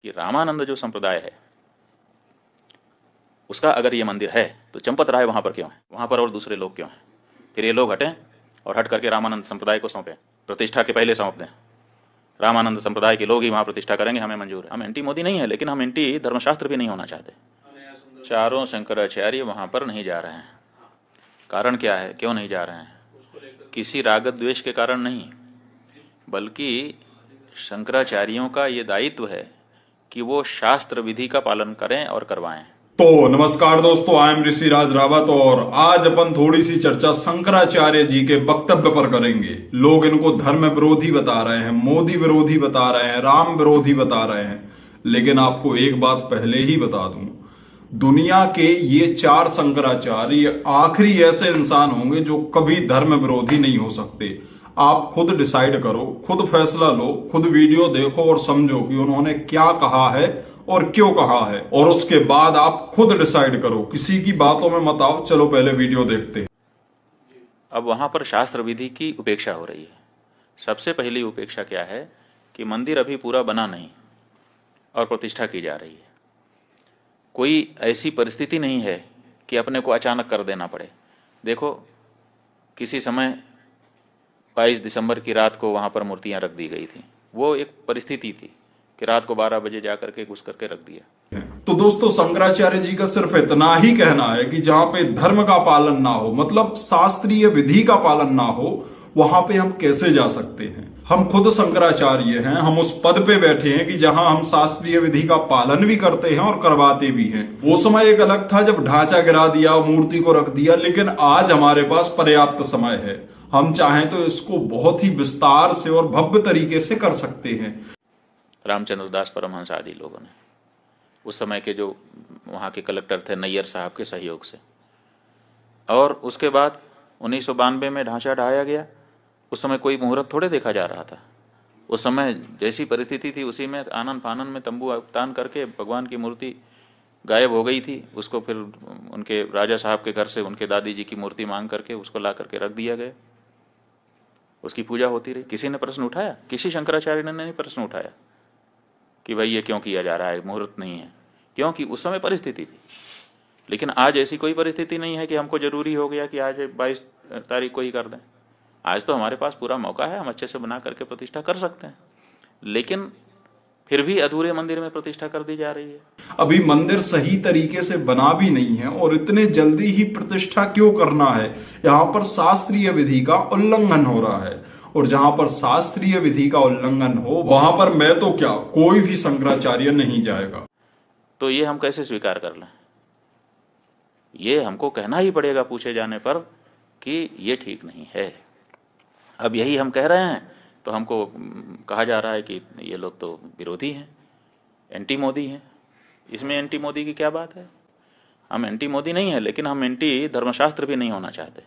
कि रामानंद जो संप्रदाय है उसका अगर ये मंदिर है तो चंपत राय वहाँ पर क्यों है, वहाँ पर और दूसरे लोग क्यों हैं? फिर ये लोग हटें और हट करके रामानंद संप्रदाय को सौंपें, प्रतिष्ठा के पहले सौंप दें। रामानंद संप्रदाय के लोग ही वहाँ प्रतिष्ठा करेंगे, हमें मंजूर है। हम एंटी मोदी नहीं है, लेकिन हम एंटी धर्मशास्त्र भी नहीं होना चाहते। चारों शंकराचार्य वहाँ पर नहीं जा रहे हैं। कारण क्या है, क्यों नहीं जा रहे हैं? किसी राग द्वेष के कारण नहीं, बल्कि शंकराचार्यों का ये दायित्व है कि वो शास्त्र विधि का पालन करें और करवाएं। तो नमस्कार दोस्तों, आई एम ऋषिराज रावत और आज अपन थोड़ी सी चर्चा शंकराचार्य जी के वक्तव्य पर करेंगे। लोग इनको धर्म विरोधी बता रहे हैं, मोदी विरोधी बता रहे हैं, राम विरोधी बता रहे हैं, लेकिन आपको एक बात पहले ही बता दूं, दुनिया के ये 4 शंकराचार्य आखिरी ऐसे इंसान होंगे जो कभी धर्म विरोधी नहीं हो सकते। आप खुद डिसाइड करो, खुद फैसला लो, खुद वीडियो देखो और समझो कि उन्होंने क्या कहा है और क्यों कहा है, और उसके बाद आप खुद डिसाइड करो, किसी की बातों में मत आओ। चलो पहले वीडियो देखते हैं। अब वहां पर शास्त्र विधि की उपेक्षा हो रही है। सबसे पहली उपेक्षा क्या है कि मंदिर अभी पूरा बना नहीं और प्रतिष्ठा की जा रही है। कोई ऐसी परिस्थिति नहीं है कि अपने को अचानक कर देना पड़े। देखो, किसी समय 22 दिसंबर की रात को वहां पर मूर्तियां रख दी गई थी। वो एक परिस्थिति थी कि रात को 12 बजे जाकर के घुस करके रख दिया। तो दोस्तों, शंकराचार्य जी का सिर्फ इतना ही कहना है कि जहां पे धर्म का पालन ना हो, मतलब शास्त्रीय विधि का पालन ना हो, वहां पे हम कैसे जा सकते हैं? हम खुद शंकराचार्य हैं, हम उस पद पे बैठे हैं कि जहां हम शास्त्रीय विधि का पालन भी करते हैं और करवाते भी हैं। वो समय एक अलग था जब ढांचा गिरा दिया, मूर्ति को रख दिया, लेकिन आज हमारे पास पर्याप्त समय है। हम चाहें तो इसको बहुत ही विस्तार से और भव्य तरीके से कर सकते हैं। रामचंद्र दास परमहंस आदि लोगों ने, उस समय के जो वहाँ के कलेक्टर थे नैयर साहब के सहयोग से, और उसके बाद 1992 में ढांचा ढाया गया। उस समय कोई मुहूर्त थोड़े देखा जा रहा था। उस समय जैसी परिस्थिति थी उसी में आनन फानन में तंबू तान करके भगवान की मूर्ति गायब हो गई थी। उसको फिर उनके राजा साहब के घर से उनके दादी जी की मूर्ति मांग करके उसको ला करके रख दिया गया। उसकी पूजा होती रही। किसी ने प्रश्न उठाया? किसी शंकराचार्य ने नहीं प्रश्न उठाया कि भाई ये क्यों किया जा रहा है, मुहूर्त नहीं है। क्योंकि उस समय परिस्थिति थी। लेकिन आज ऐसी कोई परिस्थिति नहीं है कि हमको जरूरी हो गया कि आज 22 तारीख को ही कर दें। आज तो हमारे पास पूरा मौका है, हम अच्छे से बना करके प्रतिष्ठा कर सकते हैं। लेकिन फिर भी अधूरे मंदिर में प्रतिष्ठा कर दी जा रही है। अभी मंदिर सही तरीके से बना भी नहीं है और इतने जल्दी ही प्रतिष्ठा क्यों करना है? यहाँ पर शास्त्रीय विधि का उल्लंघन हो रहा है, और जहां पर शास्त्रीय विधि का उल्लंघन हो वहां पर मैं तो क्या, कोई भी शंकराचार्य नहीं जाएगा। तो ये हम कैसे स्वीकार कर लें? ये हमको कहना ही पड़ेगा पूछे जाने पर कि ये ठीक नहीं है। अब यही हम कह रहे हैं तो हमको कहा जा रहा है कि ये लोग तो विरोधी हैं, एंटी मोदी हैं। इसमें एंटी मोदी की क्या बात है? हम एंटी मोदी नहीं है, लेकिन हम एंटी धर्मशास्त्र भी नहीं होना चाहते।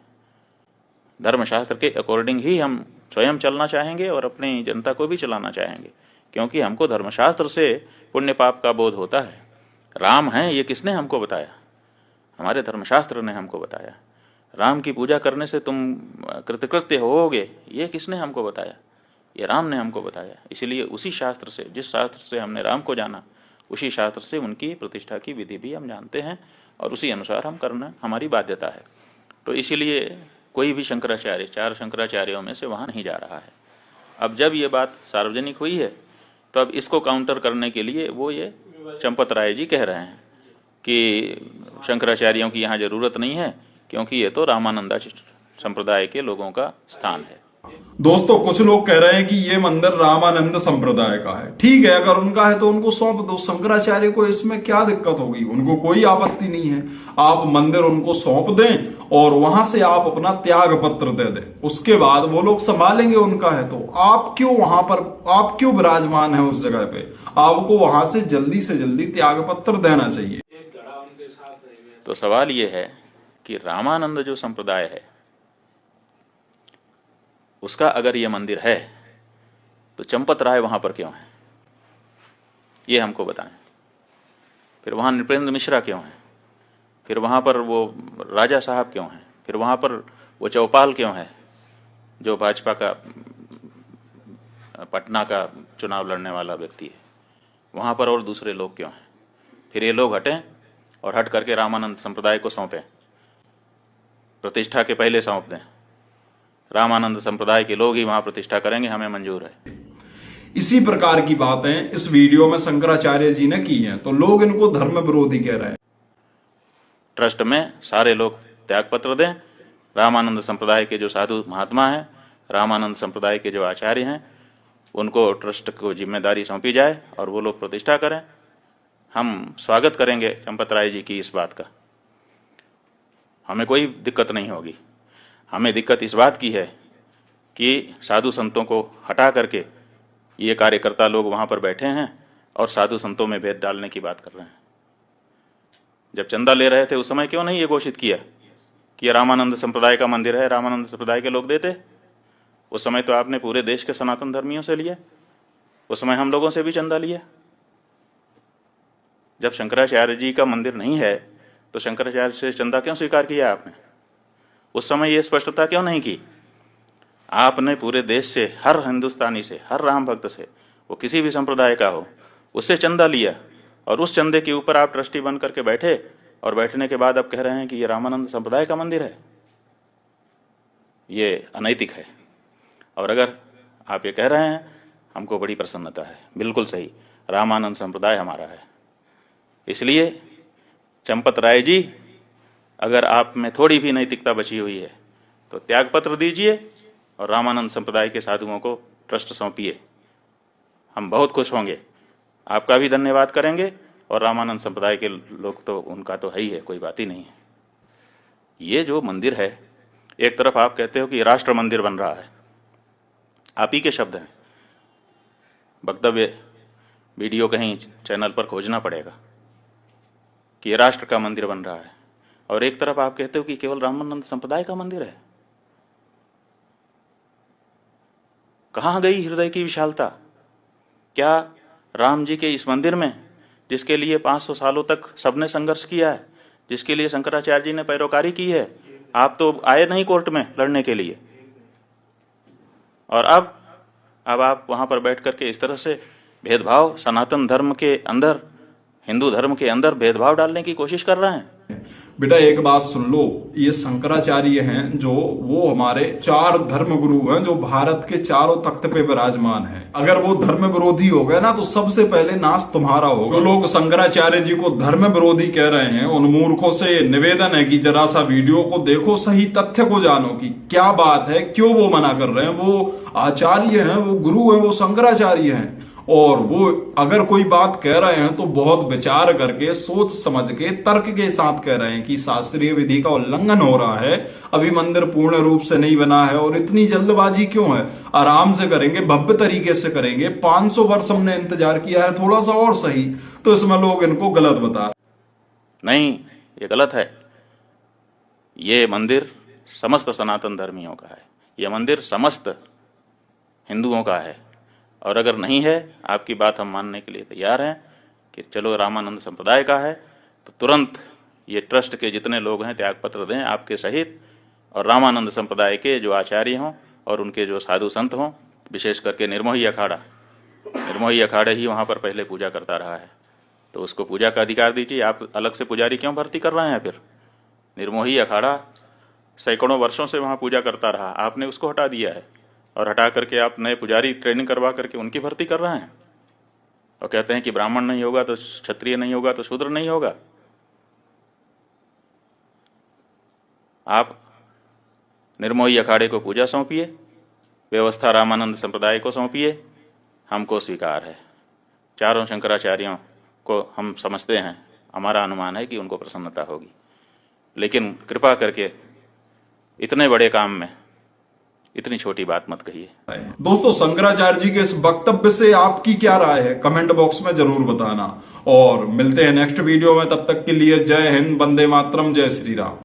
धर्मशास्त्र के अकॉर्डिंग ही हम स्वयं चलना चाहेंगे और अपनी जनता को भी चलाना चाहेंगे, क्योंकि हमको धर्मशास्त्र से पुण्य पाप का बोध होता है। राम हैं ये किसने हमको बताया? हमारे धर्मशास्त्र ने हमको बताया। राम की पूजा करने से तुम कृतकृत्य होोगे, ये किसने हमको बताया? ये राम ने हमको बताया। इसलिए उसी शास्त्र से, जिस शास्त्र से हमने राम को जाना, उसी शास्त्र से उनकी प्रतिष्ठा की विधि भी हम जानते हैं और उसी अनुसार हम करना हमारी बाध्यता है। तो इसीलिए कोई भी शंकराचार्य 4 शंकराचार्यों में से वहाँ नहीं जा रहा है। अब जब ये बात सार्वजनिक हुई है तो अब इसको काउंटर करने के लिए वो ये चंपत राय जी कह रहे हैं कि शंकराचार्यों की यहाँ जरूरत नहीं है, क्योंकि ये तो रामानंदा संप्रदाय के लोगों का स्थान है। दोस्तों, कुछ लोग कह रहे हैं कि ये मंदिर रामानंद संप्रदाय का है। ठीक है, अगर उनका है तो उनको सौंप दो। शंकराचार्य को इसमें क्या दिक्कत होगी? उनको कोई आपत्ति नहीं है। आप मंदिर उनको सौंप दें और वहां से आप अपना त्याग पत्र दे दें, उसके बाद वो लोग संभालेंगे। उनका है तो आप क्यों वहां पर, आप क्यों विराजमान है उस जगह पे? आपको वहां से जल्दी त्याग पत्र देना चाहिए। तो सवाल ये है कि रामानंद जो संप्रदाय है उसका अगर ये मंदिर है तो चंपत राय वहां पर क्यों है, ये हमको बताएं। फिर वहां नृपेंद्र मिश्रा क्यों है? फिर वहां पर वो राजा साहब क्यों हैं? फिर वहां पर वो चौपाल क्यों है जो भाजपा का पटना का चुनाव लड़ने वाला व्यक्ति है? वहाँ पर और दूसरे लोग क्यों हैं? फिर ये लोग हटें और हट करके रामानंद संप्रदाय को सौंपें, प्रतिष्ठा के पहले सौंप दें। रामानंद संप्रदाय के लोग ही वहाँ प्रतिष्ठा करेंगे, हमें मंजूर है। इसी प्रकार की बातें इस वीडियो में शंकराचार्य जी ने की हैं, तो लोग इनको धर्म विरोधी कह रहे हैं। ट्रस्ट में सारे लोग त्यागपत्र दें। रामानंद संप्रदाय के जो साधु महात्मा हैं, रामानंद संप्रदाय के जो आचार्य हैं, उनको ट्रस्ट को जिम्मेदारी सौंपी जाए और वो लोग प्रतिष्ठा करें। हम स्वागत करेंगे चंपत राय जी की इस बात का, हमें कोई दिक्कत नहीं होगी। हमें दिक्कत इस बात की है कि साधु संतों को हटा करके ये कार्यकर्ता लोग वहाँ पर बैठे हैं और साधु संतों में भेद डालने की बात कर रहे हैं। जब चंदा ले रहे थे उस समय क्यों नहीं ये घोषित किया कि ये रामानंद संप्रदाय का मंदिर है, रामानंद संप्रदाय के लोग देते? उस समय तो आपने पूरे देश के सनातन धर्मियों से लिया, उस समय हम लोगों से भी चंदा लिया। जब शंकराचार्य जी का मंदिर नहीं है तो शंकराचार्य से चंदा क्यों स्वीकार किया आपने? उस समय ये स्पष्टता क्यों नहीं की? आपने पूरे देश से, हर हिंदुस्तानी से, हर राम भक्त से, वो किसी भी संप्रदाय का हो, उससे चंदा लिया और उस चंदे के ऊपर आप ट्रस्टी बन करके बैठे और बैठने के बाद आप कह रहे हैं कि ये रामानंद संप्रदाय का मंदिर है। ये अनैतिक है। और अगर आप ये कह रहे हैं, हमको बड़ी प्रसन्नता है। बिल्कुल सही, रामानंद संप्रदाय हमारा है। इसलिए चंपत राय जी, अगर आप में थोड़ी भी नैतिकता बची हुई है तो त्यागपत्र दीजिए और रामानंद संप्रदाय के साधुओं को ट्रस्ट सौंपिए। हम बहुत खुश होंगे, आपका भी धन्यवाद करेंगे और रामानंद संप्रदाय के लोग तो उनका तो है ही है, कोई बात ही नहीं है। ये जो मंदिर है, एक तरफ आप कहते हो कि राष्ट्र मंदिर बन रहा है, आप ही के शब्द हैं, वक्तव्य वीडियो कहीं चैनल पर खोजना पड़ेगा कि ये राष्ट्र का मंदिर बन रहा है, और एक तरफ आप कहते हो कि केवल रामानंद संप्रदाय का मंदिर है। कहाँ गई हृदय की विशालता? क्या राम जी के इस मंदिर में, जिसके लिए 500 सालों तक सबने संघर्ष किया है, जिसके लिए शंकराचार्य जी ने पैरोकारी की है, आप तो आए नहीं कोर्ट में लड़ने के लिए, और अब आप वहां पर बैठ करके इस तरह से भेदभाव, सनातन धर्म के अंदर, हिंदू धर्म के अंदर भेदभाव डालने की कोशिश कर रहे हैं। बेटा एक बात सुन लो, ये शंकराचार्य हैं जो, वो हमारे 4 धर्म गुरु हैं जो भारत के चारों तख्त पे विराजमान हैं। अगर वो धर्म विरोधी हो गए ना तो सबसे पहले नाश तुम्हारा होगा। जो लोग शंकराचार्य जी को धर्म विरोधी कह रहे हैं, उन मूर्खों से निवेदन है कि जरा सा वीडियो को देखो, सही तथ्य को जानो कि क्या बात है, क्यों वो मना कर रहे हैं। वो आचार्य हैं, वो गुरु हैं, वो शंकराचार्य हैं, और वो अगर कोई बात कह रहे हैं तो बहुत विचार करके, सोच समझ के, तर्क के साथ कह रहे हैं कि शास्त्रीय विधि का उल्लंघन हो रहा है, अभी मंदिर पूर्ण रूप से नहीं बना है, और इतनी जल्दबाजी क्यों है, आराम से करेंगे, भव्य तरीके से करेंगे, 500 वर्ष हमने इंतजार किया है, थोड़ा सा और सही। तो इसमें लोग इनको गलत बता नहीं, ये गलत है। ये मंदिर समस्त सनातन धर्मियों का है, ये मंदिर समस्त हिंदुओं का है, और अगर नहीं है, आपकी बात हम मानने के लिए तैयार हैं कि चलो रामानंद संप्रदाय का है, तो तुरंत ये ट्रस्ट के जितने लोग हैं त्यागपत्र दें आपके सहित, और रामानंद संप्रदाय के जो आचार्य हों और उनके जो साधु संत हों, विशेष करके निर्मोही अखाड़ा ही वहाँ पर पहले पूजा करता रहा है, तो उसको पूजा का अधिकार दीजिए। आप अलग से पुजारी क्यों भर्ती कर रहे हैं? फिर निर्मोही अखाड़ा सैकड़ों वर्षों से वहाँ पूजा करता रहा, आपने उसको हटा दिया है, और हटा करके आप नए पुजारी ट्रेनिंग करवा करके उनकी भर्ती कर रहे हैं, और कहते हैं कि ब्राह्मण नहीं होगा तो क्षत्रिय नहीं होगा तो शूद्र नहीं होगा। आप निर्मोही अखाड़े को पूजा सौंपिए, व्यवस्था रामानंद संप्रदाय को सौंपिए, हमको स्वीकार है। चारों शंकराचार्यों को हम समझते हैं, हमारा अनुमान है कि उनको प्रसन्नता होगी, लेकिन कृपा करके इतने बड़े काम में इतनी छोटी बात मत कहिए। दोस्तों, शंकराचार्य जी के इस वक्तव्य से आपकी क्या राय है, कमेंट बॉक्स में जरूर बताना, और मिलते हैं नेक्स्ट वीडियो में। तब तक के लिए जय हिंद, वंदे मातरम, जय श्री राम।